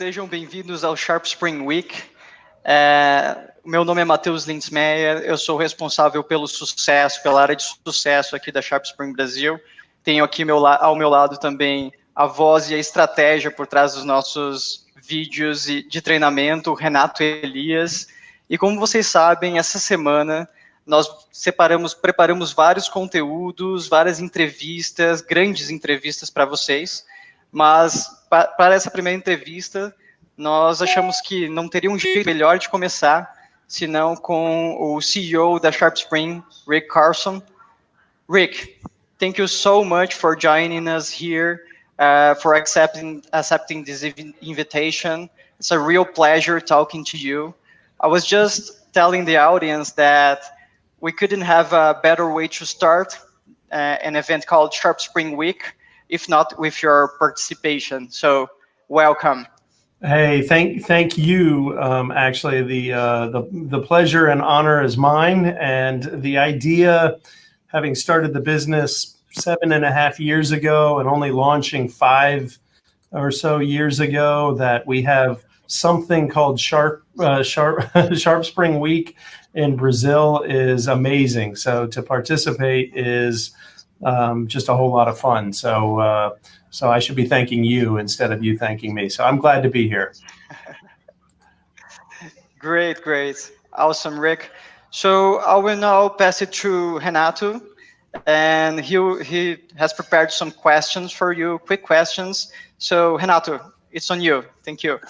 Sejam bem-vindos ao SharpSpring Week. Meu nome é Matheus Lindsmeyer, eu sou responsável pelo sucesso, pela área de sucesso aqui da SharpSpring Brasil. Tenho aqui ao meu lado também a voz e a estratégia por trás dos nossos vídeos de treinamento, o Renato Elias. E como vocês sabem, essa semana nós preparamos vários conteúdos, várias entrevistas, grandes entrevistas para vocês, mas para essa primeira entrevista, nós achamos que não teria um jeito melhor de começar, senão com o CEO da SharpSpring, Rick Carlson. Rick, thank you so much for joining us here, for accepting this invitation. It's a real pleasure talking to you. I was just telling the audience that we couldn't have a better way to start an event called SharpSpring Week, if not with your participation. So, welcome. Hey, thank you. Actually, the pleasure and honor is mine. And the idea, having started the business 7.5 years ago and only launching 5 or so years ago, that we have something called SharpSpring Week in Brazil is amazing. So to participate is just a whole lot of fun. So I should be thanking you instead of you thanking me. So I'm glad to be here. Great. Awesome, Rick. So I will now pass it to Renato, and he has prepared some questions for you, quick questions. So Renato, it's on you. Thank you.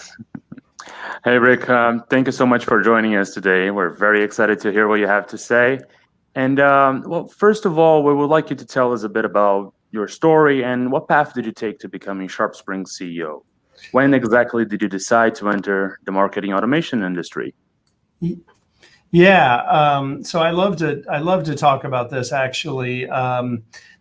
Hey, Rick. Thank you so much for joining us today. We're very excited to hear what you have to say. And well, first of all, we would like you to tell us a bit about your story and what path did you take to becoming SharpSpring CEO? When exactly did you decide to enter the marketing automation industry? Yeah, so I love to talk about this actually.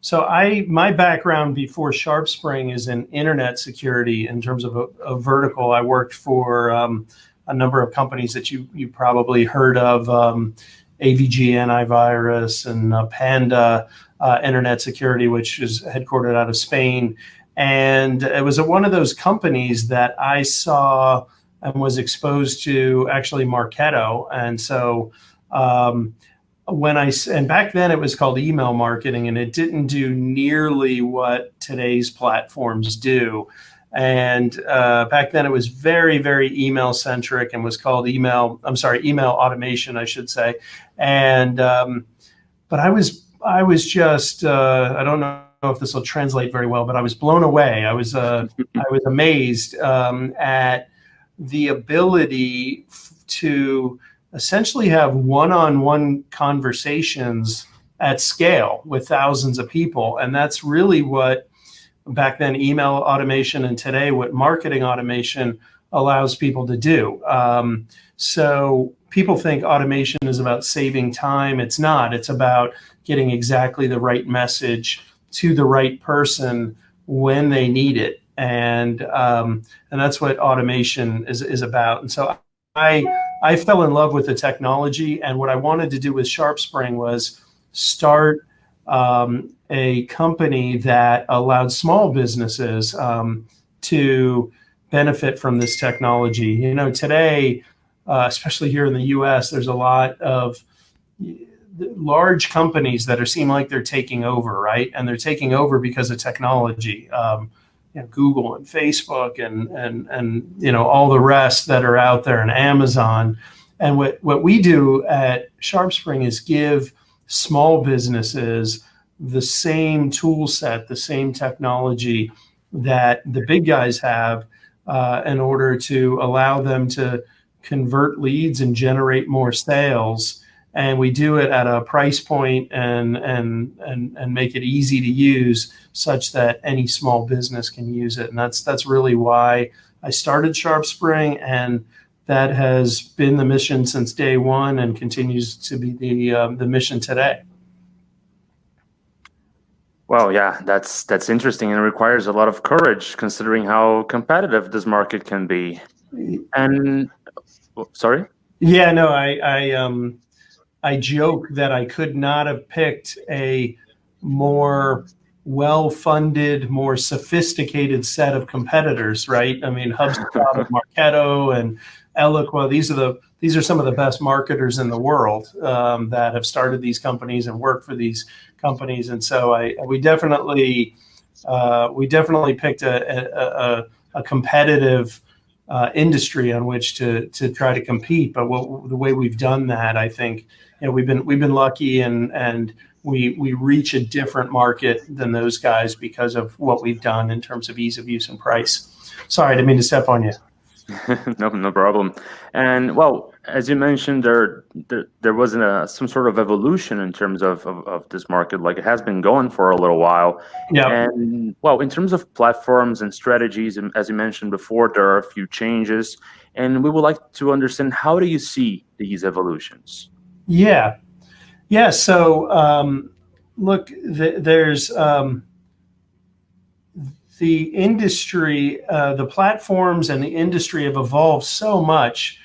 So my background before SharpSpring is in internet security in terms of a vertical. I worked for a number of companies that you probably heard of, AVG Antivirus and Panda Internet Security, which is headquartered out of Spain. And it was one of those companies that I saw and was exposed to actually Marketo. And so and back then it was called email marketing, and it didn't do nearly what today's platforms do. And back then it was very, very email centric and was called email automation, I should say. And but I was just I don't know if this will translate very well, but I was blown away. I was amazed at the ability to essentially have one-on-one conversations at scale with thousands of people, and that's really what back then email automation and today what marketing automation allows people to do. So people think automation is about saving time. It's not. It's about getting exactly the right message to the right person when they need it. And that's what automation is about. And so I fell in love with the technology, and what I wanted to do with SharpSpring was start a company that allowed small businesses to benefit from this technology. You know, today, especially here in the US, there's a lot of large companies that seem like they're taking over, right? And they're taking over because of technology. Google and Facebook and all the rest that are out there, and Amazon. And what we do at SharpSpring is give small businesses the same tool set, the same technology that the big guys have in order to allow them to convert leads and generate more sales. And we do it at a price point and make it easy to use such that any small business can use it. And that's really why I started SharpSpring, and that has been the mission since day one and continues to be the mission today. Well, yeah, that's interesting, and it requires a lot of courage considering how competitive this market can be. And sorry? Yeah, no, I joke that I could not have picked a more well-funded, more sophisticated set of competitors, right? I mean, HubSpot and Marketo and Eloqua, these are some of the best marketers in the world that have started these companies and work for these companies. And so we definitely picked a competitive industry on which to try to compete. But the way we've done that, I think, we've been lucky, and we reach a different market than those guys because of what we've done in terms of ease of use and price. Sorry, I didn't mean to step on you. No problem. And well, as you mentioned, there wasn't some sort of evolution in terms of this market, like it has been going for a little while. Yeah. And well, in terms of platforms and strategies, and as you mentioned before, there are a few changes, and we would like to understand, how do you see these evolutions? Yeah. So look, there's the industry, the platforms and the industry have evolved so much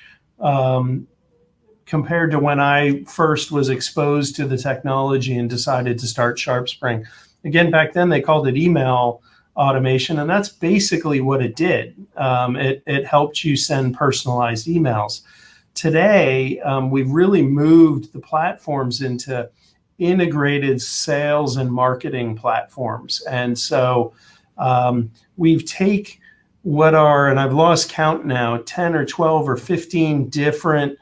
compared to when I first was exposed to the technology and decided to start SharpSpring. Again, back then they called it email automation, and that's basically what it did. It helped you send personalized emails. Today, we've really moved the platforms into integrated sales and marketing platforms. And so we've take what are, and I've lost count now, 10 or 12 or 15 different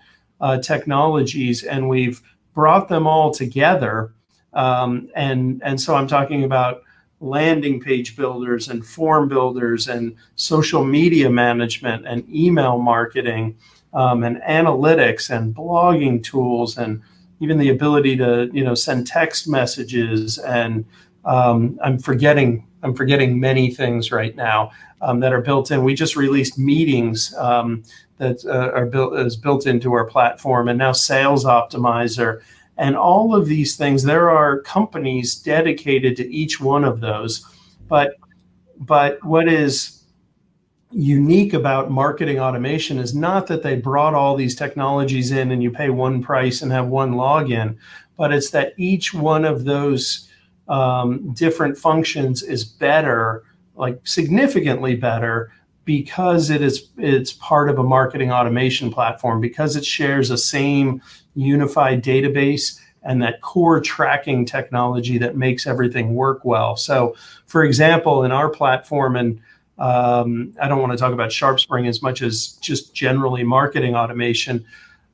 technologies, and we've brought them all together. And so I'm talking about landing page builders and form builders and social media management and email marketing, and analytics and blogging tools, and even the ability to send text messages. And I'm forgetting many things right now that are built in. We just released meetings that are built into our platform, and now Sales Optimizer, and all of these things. There are companies dedicated to each one of those, but what is unique about marketing automation is not that they brought all these technologies in and you pay one price and have one login, but it's that each one of those different functions is better, like significantly better, because it's part of a marketing automation platform, because it shares a same unified database and that core tracking technology that makes everything work well. So, for example, in our platform, and I don't want to talk about SharpSpring as much as just generally marketing automation.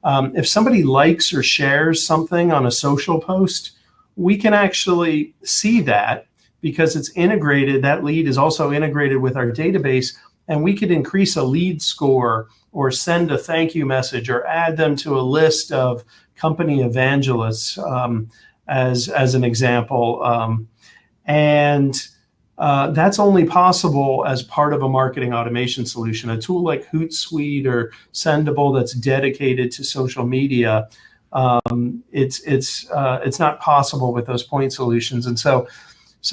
If somebody likes or shares something on a social post, we can actually see that because it's integrated. That lead is also integrated with our database, and we could increase a lead score or send a thank you message or add them to a list of company evangelists, as an example. And that's only possible as part of a marketing automation solution. A tool like Hootsuite or Sendable that's dedicated to social media, it's not possible with those point solutions. And so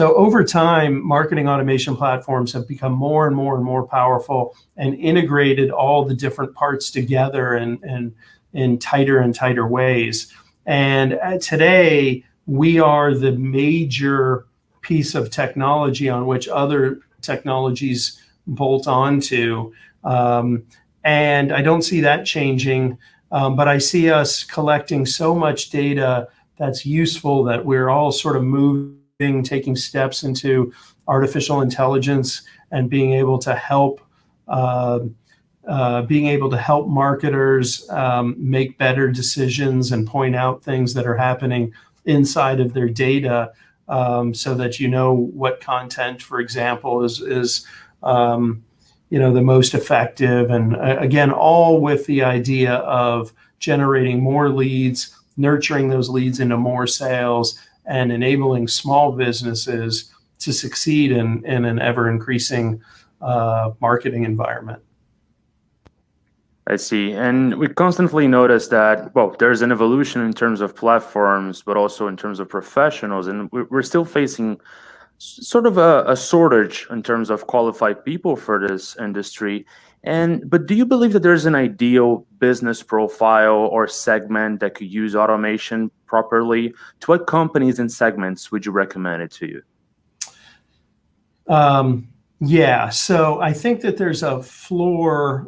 over time, marketing automation platforms have become more and more and more powerful and integrated all the different parts together in tighter and tighter ways. And today, we are the major piece of technology on which other technologies bolt onto. And I don't see that changing, but I see us collecting so much data that's useful that we're all sort of taking steps into artificial intelligence and being able to help marketers make better decisions and point out things that are happening inside of their data, so that what content, for example, is the most effective. And again, all with the idea of generating more leads, nurturing those leads into more sales, and enabling small businesses to succeed in an ever-increasing marketing environment. I see. And we constantly notice that, well, there's an evolution in terms of platforms, but also in terms of professionals. And we're still facing sort of a shortage in terms of qualified people for this industry. But do you believe that there's an ideal business profile or segment that could use automation properly? To what companies and segments would you recommend it to you? Yeah, so I think that there's a floor.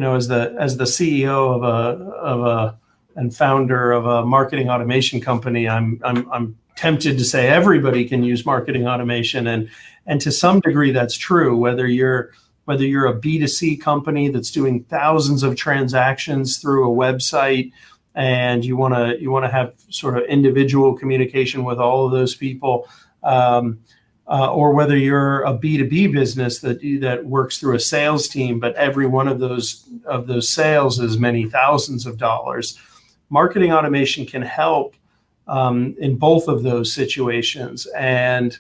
As the CEO and founder of a marketing automation company, I'm tempted to say everybody can use marketing automation, and to some degree that's true. Whether you're a B2C company that's doing thousands of transactions through a website, and you want to have sort of individual communication with all of those people. Or whether you're a B2B business that works through a sales team, but every one of those sales is many thousands of dollars. Marketing automation can help in both of those situations, and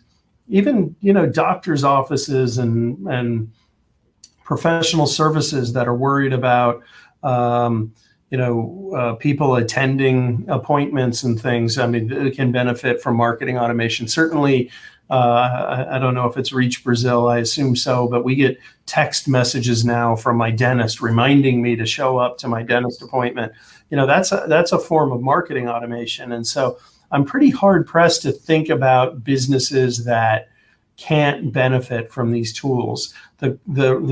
even doctors' offices and professional services that are worried about people attending appointments and things. I mean, it can benefit from marketing automation. Certainly. I don't know if it's reached Brazil. I assume so, but we get text messages now from my dentist reminding me to show up to my dentist appointment. That's a form of marketing automation. And so I'm pretty hard pressed to think about businesses that can't benefit from these tools. The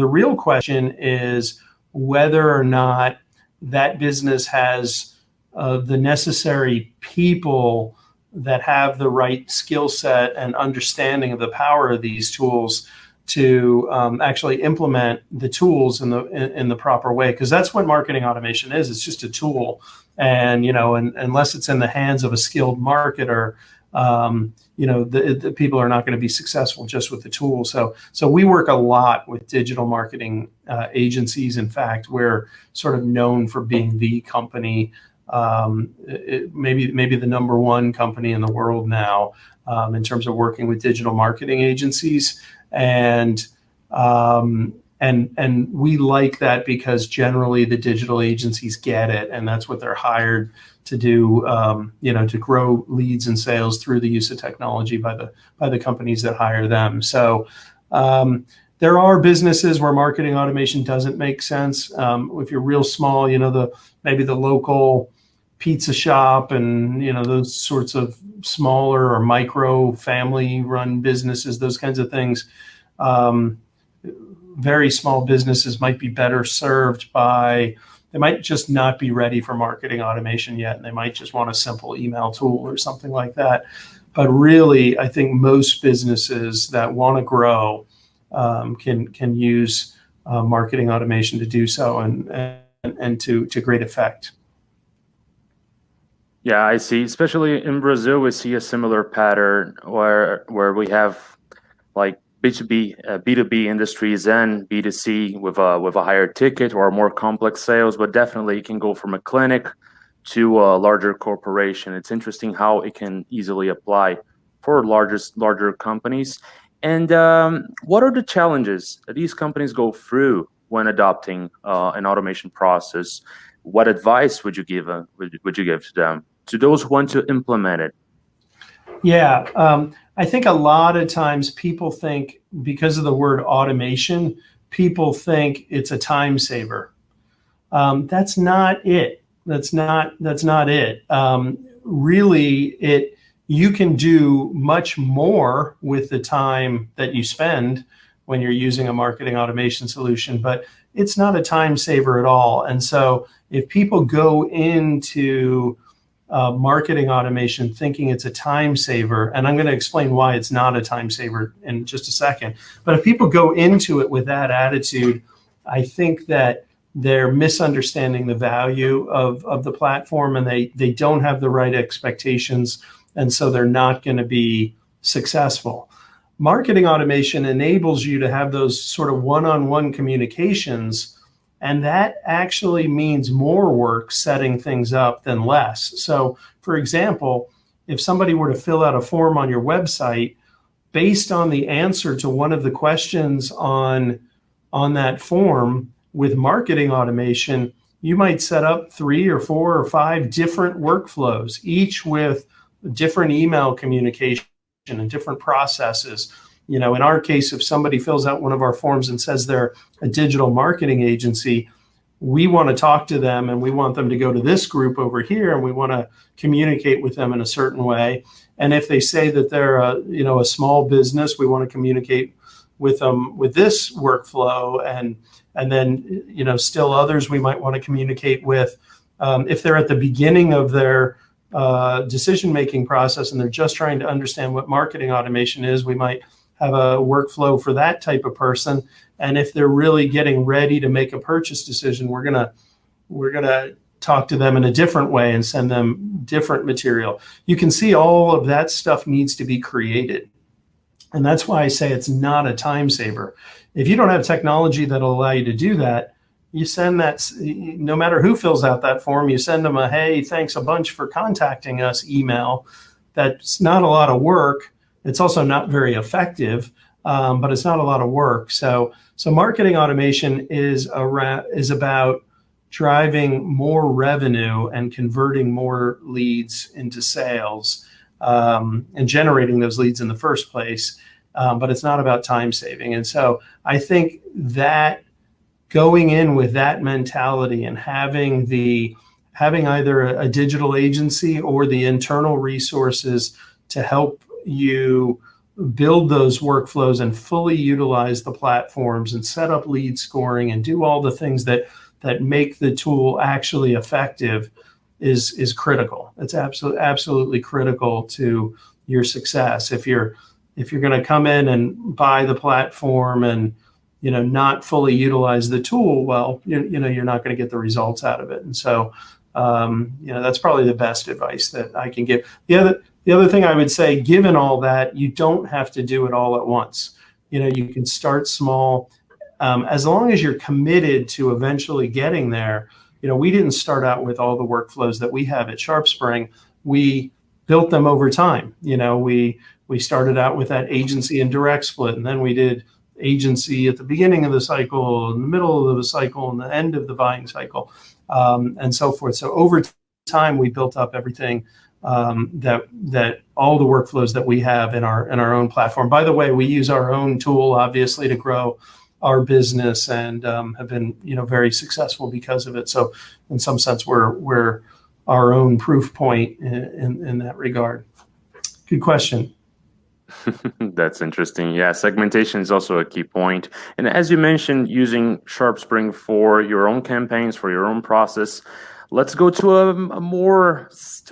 real question is whether or not that business has the necessary people that have the right skill set and understanding of the power of these tools to actually implement the tools in the proper way. Because that's what marketing automation is. It's just a tool, and unless it's in the hands of a skilled marketer, the people are not going to be successful just with the tool. So we work a lot with digital marketing agencies. In fact, we're sort of known for being the company. Maybe the number one company in the world now in terms of working with digital marketing agencies, and we like that because generally the digital agencies get it, and that's what they're hired to do. To grow leads and sales through the use of technology by the companies that hire them. So. There are businesses where marketing automation doesn't make sense. If you're real small, maybe the local pizza shop and those sorts of smaller or micro family run businesses, those kinds of things. Very small businesses might be better served they might just not be ready for marketing automation yet, and they might just want a simple email tool or something like that. But really, I think most businesses that want to grow can use marketing automation to do so, and to great effect. Yeah, I see. Especially in Brazil, we see a similar pattern where we have like B2B industries and B2C with a higher ticket or more complex sales, but definitely it can go from a clinic to a larger corporation. It's interesting how it can easily apply for larger companies. And what are the challenges that these companies go through when adopting an automation process? What advice would you give to them, to those who want to implement it? Yeah, I think a lot of times people think, because of the word automation, people think it's a time saver. That's not it. That's not it. Really, you can do much more with the time that you spend when you're using a marketing automation solution, but it's not a time saver at all. And so if people go into marketing automation thinking it's a time saver, and I'm going to explain why it's not a time saver in just a second, but if people go into it with that attitude, I think that they're misunderstanding the value of the platform, and they don't have the right expectations, and so they're not going to be successful. Marketing automation enables you to have those sort of one-on-one communications, and that actually means more work setting things up than less. So, for example, if somebody were to fill out a form on your website, based on the answer to one of the questions on that form, with marketing automation, you might set up 3 or 4 or 5 different workflows, each with different email communication and different processes. In our case, if somebody fills out one of our forms and says they're a digital marketing agency, we want to talk to them and we want them to go to this group over here, and we want to communicate with them in a certain way. And if they say that they're a small business, we want to communicate with them with this workflow, and then still others we might want to communicate with. If they're at the beginning of their decision-making process and they're just trying to understand what marketing automation is, we might have a workflow for that type of person. And if they're really getting ready to make a purchase decision, we're gonna talk to them in a different way and send them different material. You can see all of that stuff needs to be created. And that's why I say it's not a time saver. If you don't have technology that'll allow you to do that, you send that, no matter who fills out that form, you send them a, hey, thanks a bunch for contacting us email. That's not a lot of work. It's also not very effective, but it's not a lot of work. So marketing automation is about driving more revenue and converting more leads into sales, and generating those leads in the first place. But it's not about time saving. And so I think that going in with that mentality and having either a digital agency or the internal resources to help you build those workflows and fully utilize the platforms and set up lead scoring and do all the things that make the tool actually effective is critical. It's absolutely critical to your success. If you're going to come in and buy the platform and not fully utilize the tool, well, you're not going to get the results out of it. And so that's probably the best advice that I can give. The other thing I would say, given all that, you don't have to do it all at once. You can start small, as long as you're committed to eventually getting there. We didn't start out with all the workflows that we have at SharpSpring. We built them over time. We started out with that agency and direct split, and then we did agency at the beginning of the cycle, in the middle of the cycle, and the end of the buying cycle, and so forth. So over time, we built up everything that all the workflows that we have in our own platform. By the way, we use our own tool, obviously, to grow our business, and have been very successful because of it. So in some sense, we're our own proof point in that regard. Good question. That's interesting. Yeah, segmentation is also a key point. And as you mentioned, using SharpSpring for your own campaigns, for your own process, let's go to a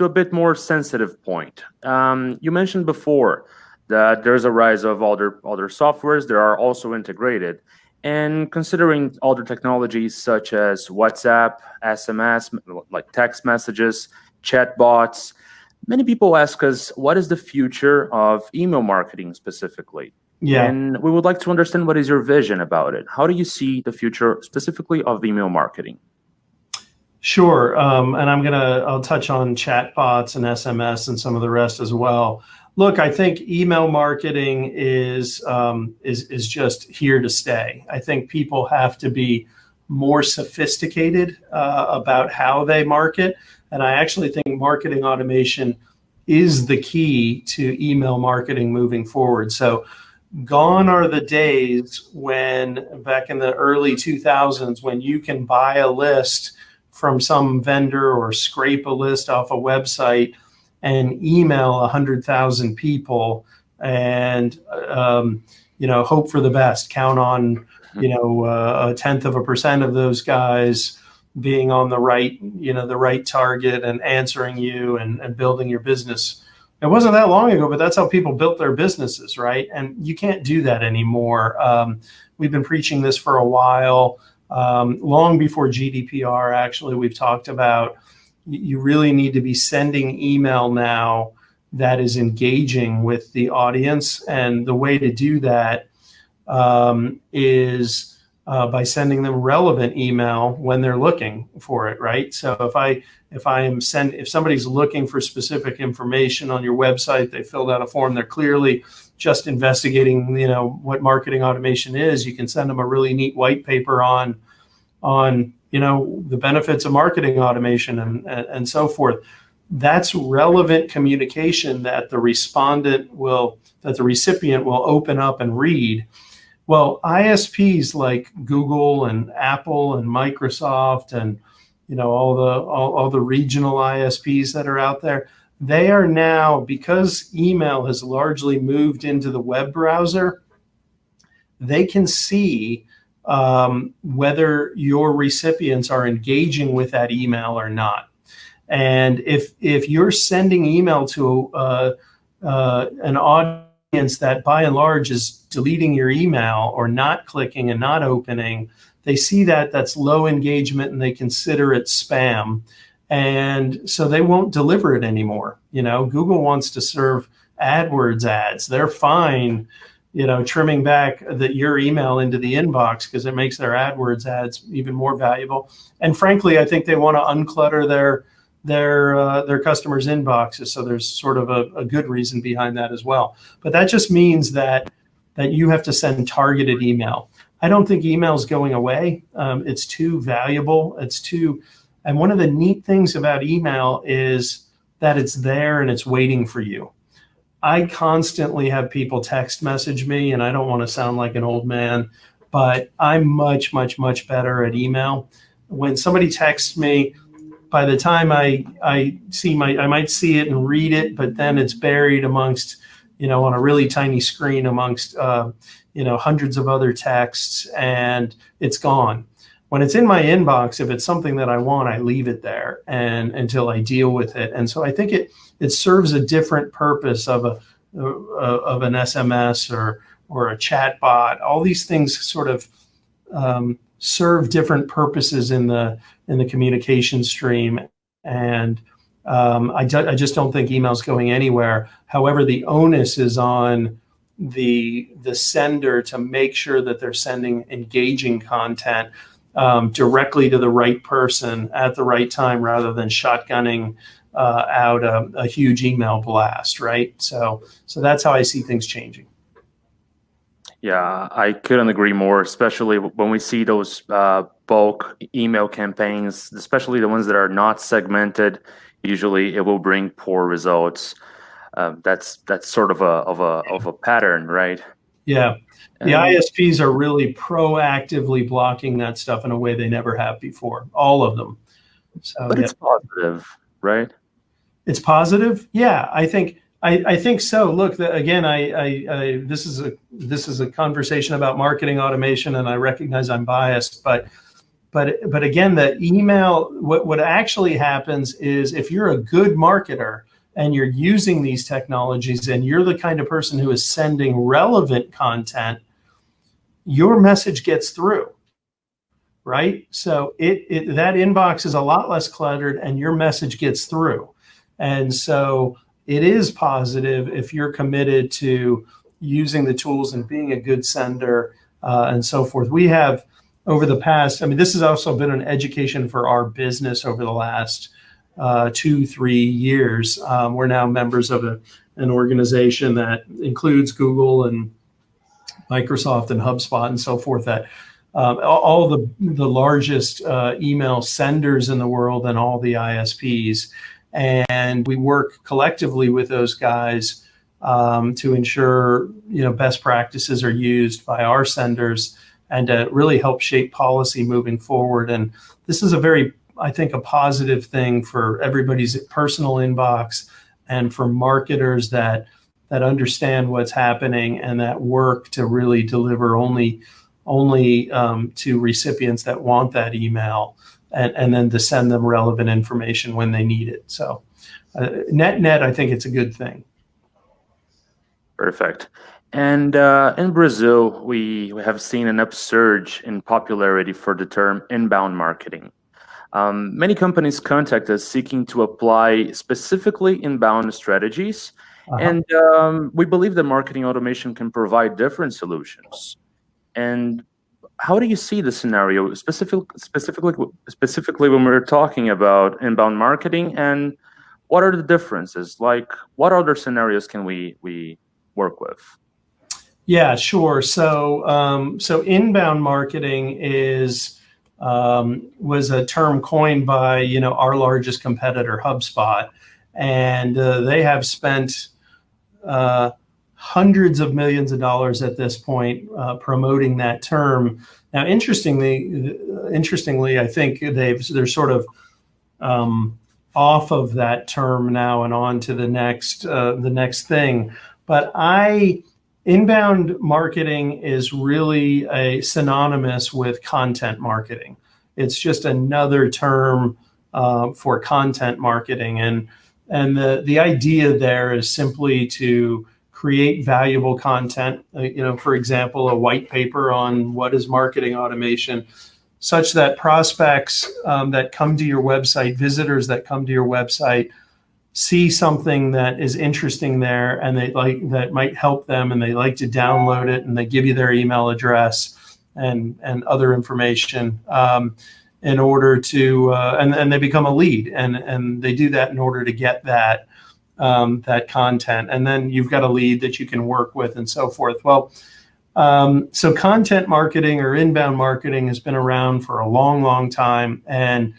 bit more sensitive point. You mentioned before that there's a rise of other softwares that are also integrated. And considering other technologies such as WhatsApp, SMS, like text messages, chatbots, many people ask us, what is the future of email marketing specifically? Yeah. And we would like to understand, what is your vision about it? How do you see the future specifically of email marketing? Sure. And I'll touch on chatbots and SMS and some of the rest as well. Look, I think email marketing is just here to stay. I think people have to be more sophisticated about how they market. And I actually think marketing automation is the key to email marketing moving forward. So gone are the days when, back in the early 2000s, when you can buy a list from some vendor or scrape a list off a website and email 100,000 people and hope for the best, count on 0.1% of those guys being on the right target and answering you and building your business. It wasn't that long ago, but that's how people built their businesses, right? And you can't do that anymore. We've been preaching this for a while, long before GDPR. Actually, we've talked about you really need to be sending email now that is engaging with the audience, and the way to do that is by sending them relevant email when they're looking for it, right? So if somebody's looking for specific information on your website, they filled out a form, they're clearly just investigating, what marketing automation is. You can send them a really neat white paper on the benefits of marketing automation and so forth. That's relevant communication that the recipient will open up and read. Well, ISPs like Google and Apple and Microsoft and all the regional ISPs that are out there, they are now, because email has largely moved into the web browser, they can see whether your recipients are engaging with that email or not. And if you're sending email to an audience that by and large is deleting your email or not clicking and not opening, they see that that's low engagement and they consider it spam. And so they won't deliver it anymore. You know, Google wants to serve AdWords ads. They're fine, you know, trimming back your email into the inbox because it makes their AdWords ads even more valuable. And frankly, I think they want to unclutter their customers' inboxes. So there's sort of a good reason behind that as well. But that just means that you have to send targeted email. I don't think email is going away. It's too valuable. And one of the neat things about email is that it's there and it's waiting for you. I constantly have people text message me, and I don't want to sound like an old man, but I'm much, much, much better at email. When somebody texts me, by the time I might see it and read it, but then it's buried amongst, you know, on a really tiny screen amongst, you know, hundreds of other texts, and it's gone. When it's in my inbox, if it's something that I want, I leave it there and until I deal with it. And so I think it serves a different purpose of an SMS or a chat bot. All these things sort of serve different purposes in the communication stream. And I just don't think email's going anywhere. However, the onus is on the sender to make sure that they're sending engaging content directly to the right person at the right time, rather than shotgunning out a huge email blast, right? So that's how I see things changing. Yeah, I couldn't agree more, especially when we see those bulk email campaigns, especially the ones that are not segmented. Usually it will bring poor results. That's sort of a pattern, right? Yeah. The ISPs are really proactively blocking that stuff in a way they never have before, all of them. So, but it's positive, right? It's positive. Yeah, I think so. Look, again, this is a conversation about marketing automation, and I recognize I'm biased, but again, the email, what actually happens is if you're a good marketer and you're using these technologies and you're the kind of person who is sending relevant content, your message gets through, right? So that inbox is a lot less cluttered and your message gets through. And so it is positive if you're committed to using the tools and being a good sender and so forth. We have, over the past, I mean, this has also been an education for our business over the last 2-3 years. We're now members of an organization that includes Google and Microsoft and HubSpot and so forth, that all the largest email senders in the world and all the ISPs. And we work collectively with those guys to ensure, you know, best practices are used by our senders and to really help shape policy moving forward. And this is I think a positive thing for everybody's personal inbox and for marketers that understand what's happening and that work to really deliver only to recipients that want that email, and then to send them relevant information when they need it. So net, I think it's a good thing. Perfect. And in Brazil, we have seen an upsurge in popularity for the term inbound marketing. Many companies contact us seeking to apply specifically inbound strategies. And we believe that marketing automation can provide different solutions. And how do you see the scenario specifically when we're talking about inbound marketing, and what are the differences? Like, what other scenarios can we work with? Yeah, sure. So inbound marketing was a term coined by, you know, our largest competitor, HubSpot, and they have spent hundreds of millions of dollars at this point promoting that term. Now, interestingly, I think they're sort of off of that term now and on to the next thing. But inbound marketing is really synonymous with content marketing. It's just another term for content marketing, and the idea there is simply to create valuable content. For example, a white paper on what is marketing automation, such that prospects that come to your website, visitors that come to your website, see something that is interesting there and that might help them, and they like to download it, and they give you their email address and other information in order to and they become a lead, and they do that in order to get that content, and then you've got a lead that you can work with and so forth. Well, so content marketing or inbound marketing has been around for a long time, and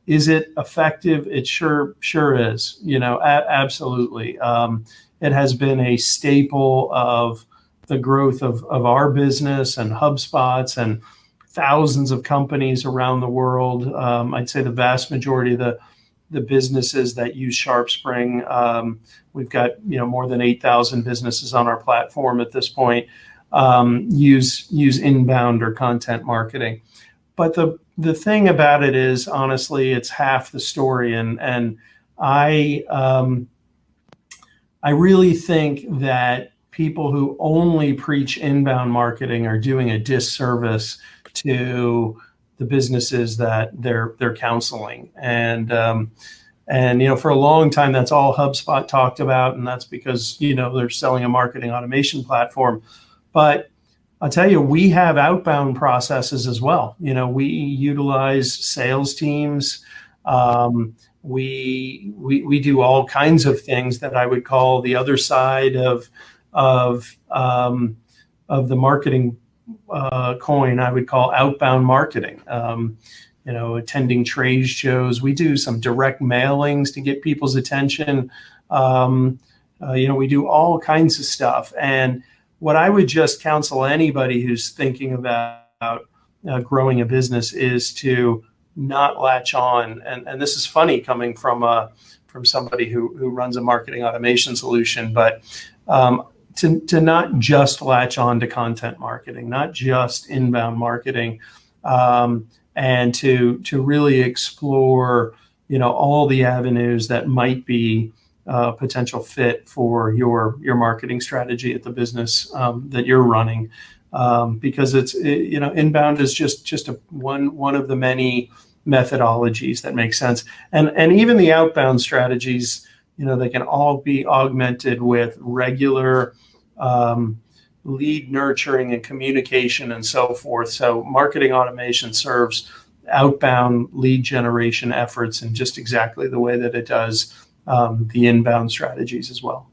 is it effective? It sure is. Absolutely. It has been a staple of the growth of our business and HubSpot's and thousands of companies around the world. I'd say the vast majority of the businesses that use SharpSpring, we've got more than 8,000 businesses on our platform at this point, use inbound or content marketing. But the thing about it is, honestly, it's half the story, and I really think that people who only preach inbound marketing are doing a disservice to the businesses that they're counseling. And for a long time, that's all HubSpot talked about, and that's because they're selling a marketing automation platform. But I'll tell you, we have outbound processes as well. We utilize sales teams. We do all kinds of things that I would call the other side of the marketing coin. I would call outbound marketing. Attending trade shows. We do some direct mailings to get people's attention. We do all kinds of stuff. And what I would just counsel anybody who's thinking about growing a business is to not latch on. And this is funny coming from somebody who runs a marketing automation solution, but to not just latch on to content marketing, not just inbound marketing, and to really explore all the avenues that might be potential fit for your marketing strategy at the business that you're running, because inbound is just one of the many methodologies that make sense, and even the outbound strategies, they can all be augmented with regular lead nurturing and communication and so forth. So marketing automation serves outbound lead generation efforts in just exactly the way that it does the inbound strategies as well.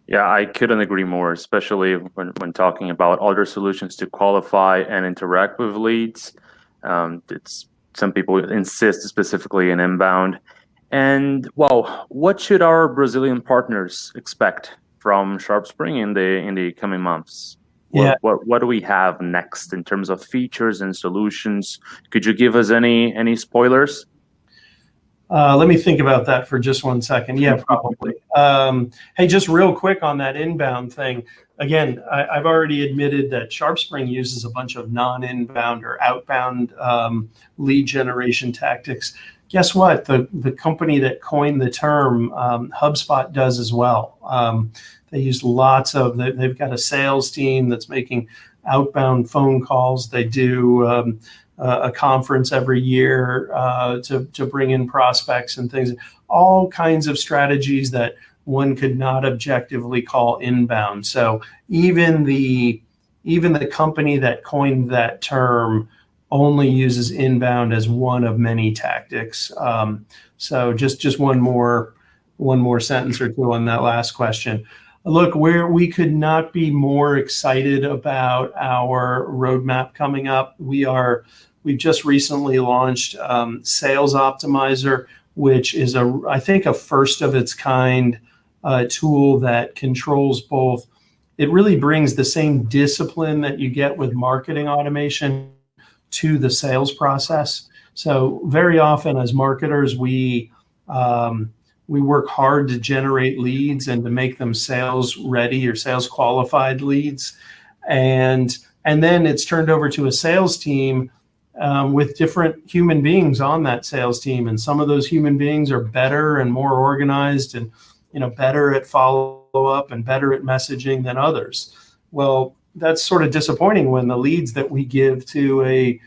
Yeah, I couldn't agree more, especially when talking about other solutions to qualify and interact with leads. Some people insist specifically in inbound. And well, what should our Brazilian partners expect from SharpSpring in the coming months? Yeah. What do we have next in terms of features and solutions? Could you give us any spoilers? Let me think about that for just 1 second. Yeah, probably. Hey, just real quick on that inbound thing. Again, I've already admitted that SharpSpring uses a bunch of non-inbound or outbound lead generation tactics. Guess what? The company that coined the term, HubSpot, does as well. They use they've got a sales team that's making outbound phone calls. They do a conference every year to bring in prospects and things, all kinds of strategies that one could not objectively call inbound. So even the company that coined that term only uses inbound as one of many tactics. So just one more sentence or two on that last question. Look, we could not be more excited about our roadmap coming up. We've just recently launched Sales Optimizer, which is I think a first of its kind tool that controls both. It really brings the same discipline that you get with marketing automation to the sales process. So very often as marketers, we work hard to generate leads and to make them sales ready or sales qualified leads. And then it's turned over to a sales team with different human beings on that sales team. And some of those human beings are better and more organized and, better at follow up and better at messaging than others. Well, that's sort of disappointing when the leads that we give to a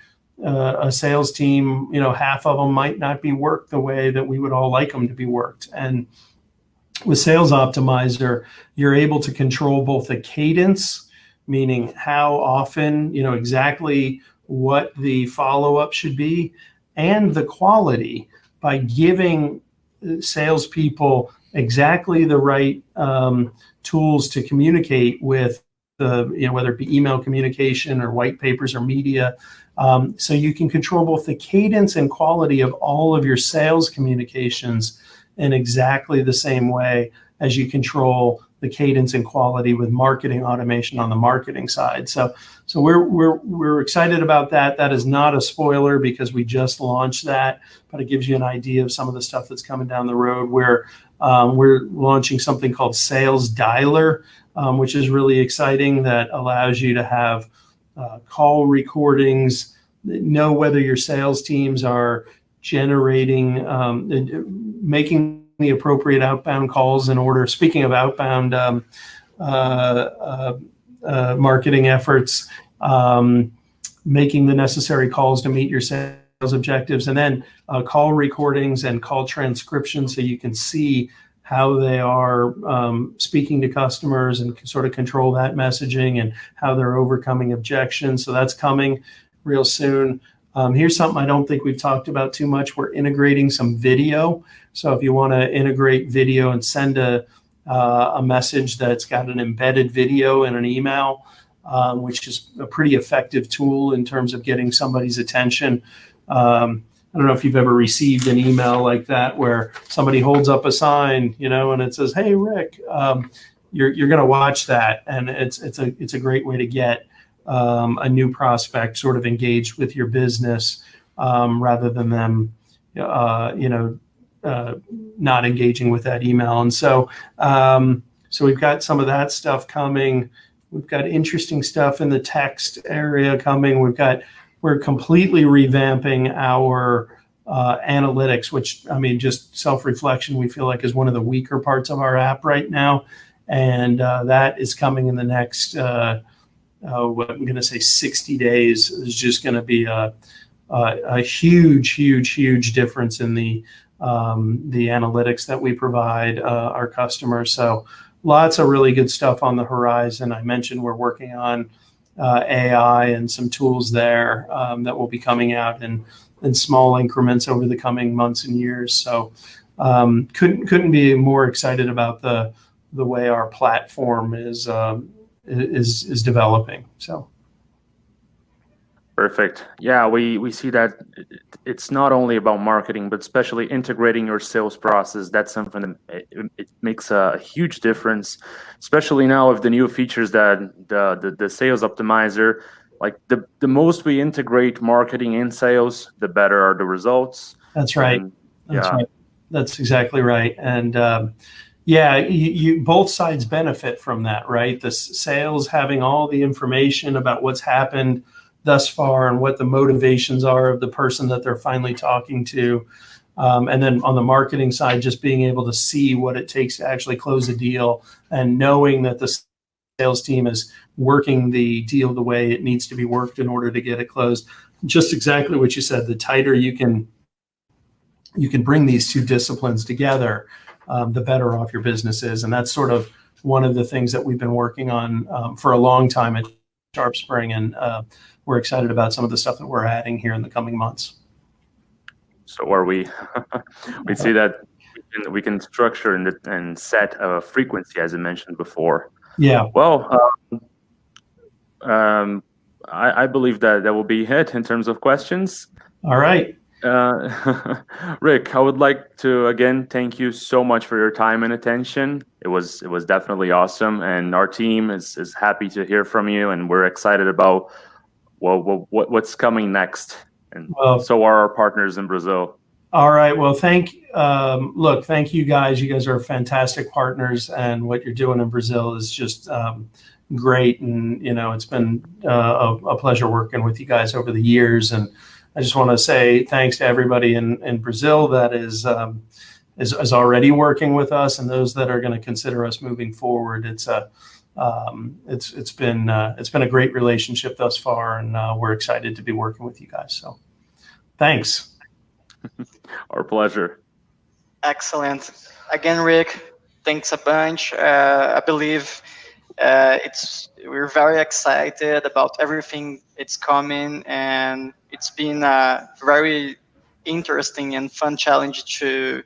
sales team, half of them might not be worked the way that we would all like them to be worked. And with Sales Optimizer, you're able to control both the cadence, meaning how often, exactly what the follow-up should be, and the quality by giving salespeople exactly the right tools to communicate with whether it be email communication or white papers or media. So you can control both the cadence and quality of all of your sales communications in exactly the same way as you control the cadence and quality with marketing automation on the marketing side. So we're excited about that. That is not a spoiler because we just launched that, but it gives you an idea of some of the stuff that's coming down the road. Where we're launching something called Sales Dialer, which is really exciting, that allows you to have call recordings, know whether your sales teams are generating, making the appropriate outbound calls in order. Speaking of outbound marketing efforts, making the necessary calls to meet your sales objectives, and then call recordings and call transcription so you can see how they are speaking to customers and sort of control that messaging and how they're overcoming objections. So that's coming real soon. Here's something I don't think we've talked about too much. We're integrating some video. So if you want to integrate video and send a message that's got an embedded video in an email, which is a pretty effective tool in terms of getting somebody's attention. I don't know if you've ever received an email like that where somebody holds up a sign, and it says, "Hey, Rick, you're going to watch that," and it's a great way to get a new prospect sort of engaged with your business rather than them, not engaging with that email. And so we've got some of that stuff coming. We've got interesting stuff in the text area coming. We're completely revamping our analytics, which, just self-reflection, we feel like is one of the weaker parts of our app right now. And that is coming in the next, I'm going to say 60 days. Is just going to be a huge difference in the analytics that we provide our customers. So lots of really good stuff on the horizon. I mentioned we're working on AI and some tools there that will be coming out in small increments over the coming months and years. So couldn't be more excited about the way our platform is developing. So perfect. Yeah, we see that it's not only about marketing, but especially integrating your sales process. That's something that it makes a huge difference, especially now with the new features that the Sales Optimizer. Like the most we integrate marketing and sales, the better are the results. That's right. Right. That's exactly right. And you both sides benefit from that, right? The sales having all the information about what's happened thus far and what the motivations are of the person that they're finally talking to. And then on the marketing side, just being able to see what it takes to actually close a deal and knowing that the sales team is working the deal the way it needs to be worked in order to get it closed. Just exactly what you said. The tighter you can bring these two disciplines together, the better off your business is. And that's sort of one of the things that we've been working on for a long time at SharpSpring. And we're excited about some of the stuff that we're adding here in the coming months. So are we. We see that we can structure and set a frequency, as I mentioned before. Yeah. Well, I believe that will be it in terms of questions. All right. Rick, I would like to again thank you so much for your time and attention. It was definitely awesome, and our team is happy to hear from you, and we're excited about what's coming next and so are our partners in Brazil. All right. Well, thank you guys. You guys are fantastic partners, and what you're doing in Brazil is just great. And it's been a pleasure working with you guys over the years. And I just want to say thanks to everybody in Brazil that is already working with us, and those that are going to consider us moving forward. It's been a great relationship thus far, and we're excited to be working with you guys. So, thanks. Our pleasure. Excellent. Again, Rick, thanks a bunch. I believe we're very excited about everything it's coming, and it's been a very interesting and fun challenge to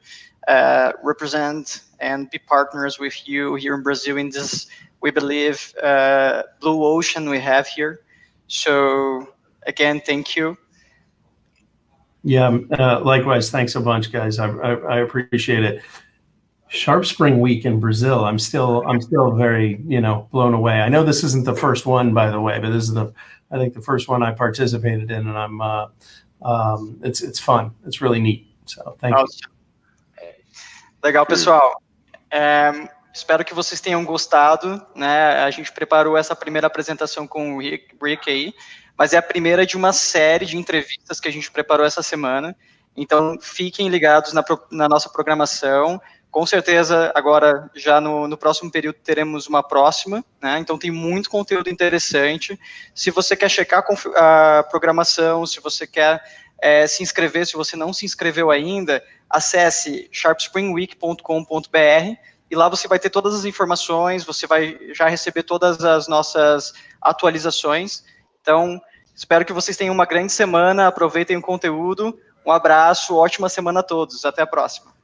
represent and be partners with you here in Brazil in this, we believe, blue ocean we have here. So again, thank you. Yeah, likewise. Thanks a bunch, guys. I appreciate it. SharpSpring Week in Brazil. I'm still very blown away. I know this isn't the first one, by the way, but this is I think the first one I participated in, and it's fun. It's really neat. So thank you. Legal, pessoal. Espero que vocês tenham gostado, né? A gente preparou essa primeira apresentação com o Rick aí, mas é a primeira de uma série de entrevistas que a gente preparou essa semana. Então, fiquem ligados na nossa programação. Com certeza, agora, já no próximo período, teremos uma próxima, né? Então, tem muito conteúdo interessante. Se você quer checar a programação, se você quer se inscrever, se você não se inscreveu ainda, acesse sharpspringweek.com.br e lá você vai ter todas as informações, você vai já receber todas as nossas atualizações. Então, espero que vocês tenham uma grande semana, aproveitem o conteúdo. Um abraço, ótima semana a todos. Até a próxima.